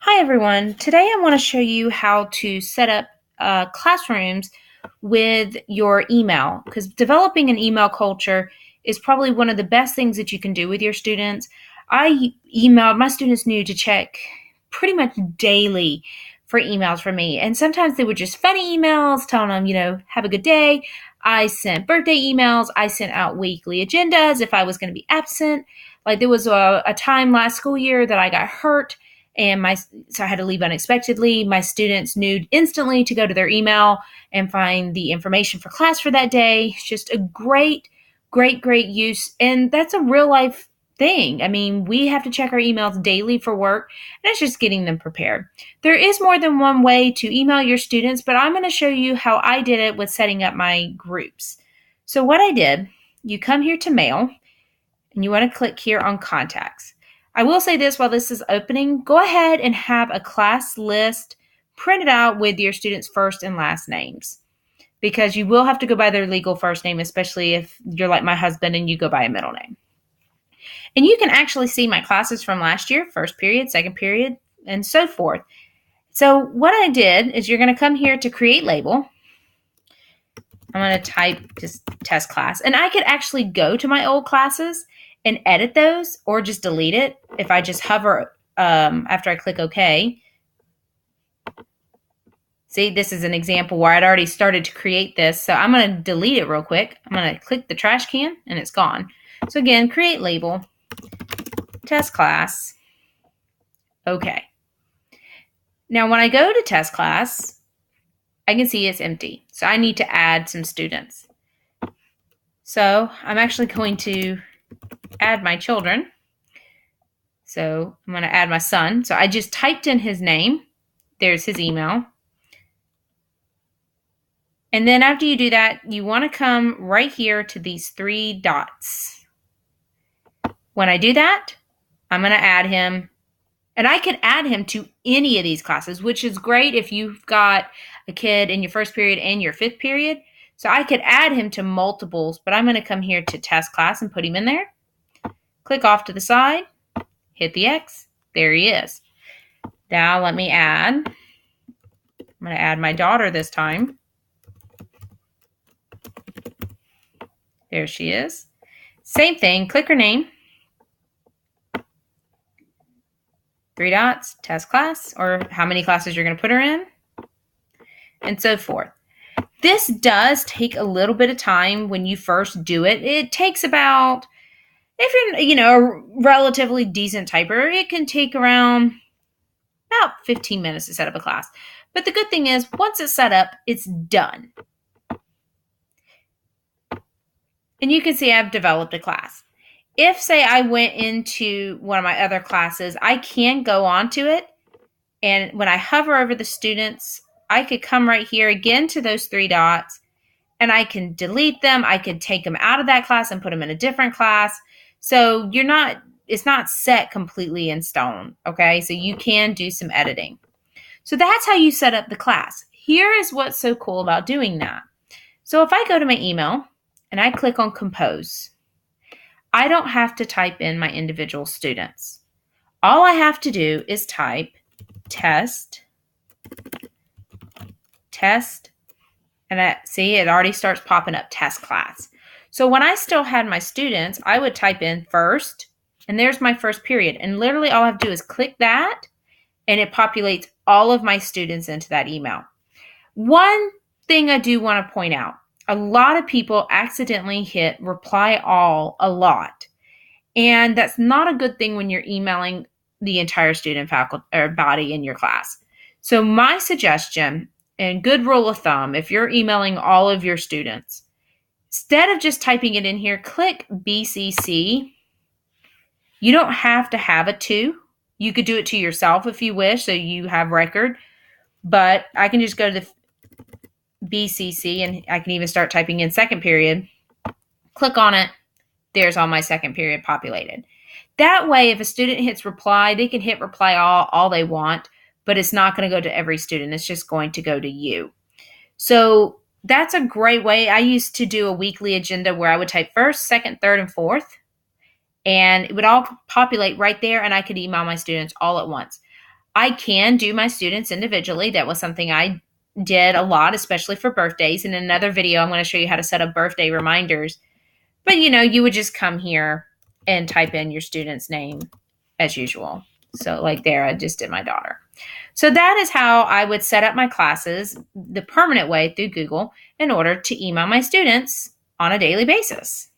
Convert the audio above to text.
Hi everyone. Today I want to show you how to set up classrooms with your email, because developing an email culture is probably one of the best things that you can do with your students. I emailed my students knew to check pretty much daily for emails from me, and sometimes they were just funny emails telling them, have a good day. I sent birthday emails. I sent out weekly agendas if I was going to be absent. Like there was a time last school year that I got hurt and so I had to leave unexpectedly. My students knew instantly to go to their email and find the information for class for that day. It's just a great use, and that's a real life thing. I mean, we have to check our emails daily for work, and it's just getting them prepared. There is more than one way to email your students, but I'm going to show you how I did it with setting up my groups. So what I did, you come here to mail, and you want to click here on contacts. I will say this while this is opening, go ahead and have a class list printed out with your students' first and last names, because you will have to go by their legal first name, especially if you're like my husband and you go by a middle name. And you can actually see my classes from last year, first period, second period, and so forth. So what I did is you're going to come here to create label. I'm going to type just test class. And I could actually go to my old classes and edit those or just delete it if I just hover after I click OK. See, this is an example where I'd already started to create this. So I'm going to delete it real quick. I'm going to click the trash can and it's gone. So again, create label, test class, OK. Now when I go to test class, I can see it's empty. So I need to add some students. So I'm actually going to add my children. So I'm going to add my son. So I just typed in his name. There's his email. And then after you do that, you want to come right here to these three dots. When I do that, I'm going to add him. And I can add him to any of these classes, which is great if you've got a kid in your first period and your fifth period. So I could add him to multiples, but I'm going to come here to test class and put him in there. Click off to the side, hit the X. There he is. Now let me add. I'm going to add my daughter this time. There she is. Same thing, click her name. Three dots, test class, or how many classes you're going to put her in, and so forth. This does take a little bit of time when you first do it. It takes about, if you're, a relatively decent typer, it can take around about 15 minutes to set up a class. But the good thing is, once it's set up, it's done. And you can see I've developed a class. If, say, I went into one of my other classes, I can go onto it. And when I hover over the students, I could come right here again to those three dots, and I can delete them. I could take them out of that class and put them in a different class. So it's not set completely in stone, okay? So you can do some editing. So that's how you set up the class. Here is what's so cool about doing that. So if I go to my email and I click on compose, I don't have to type in my individual students. All I have to do is type test, and see, it already starts popping up test class. So when I still had my students, I would type in first, and there's my first period. And literally all I have to do is click that, and it populates all of my students into that email. One thing I do want to point out, a lot of people accidentally hit reply all a lot. And that's not a good thing when you're emailing the entire student faculty or body in your class. So my suggestion and good rule of thumb, if you're emailing all of your students, instead of just typing it in here, click BCC. You don't have to have a to. You could do it to yourself if you wish, so you have record. But I can just go to the BCC, and I can even start typing in second period. Click on it. There's all my second period populated. That way, if a student hits reply, they can hit reply all they want, but it's not going to go to every student. It's just going to go to you. So that's a great way. I used to do a weekly agenda where I would type first, second, third, and fourth, and it would all populate right there, and I could email my students all at once. I can do my students individually. That was something I did a lot, especially for birthdays. In another video, I'm going to show you how to set up birthday reminders. But you would just come here and type in your student's name as usual. So like there, I just did my daughter. So that is how I would set up my classes the permanent way through Google in order to email my students on a daily basis.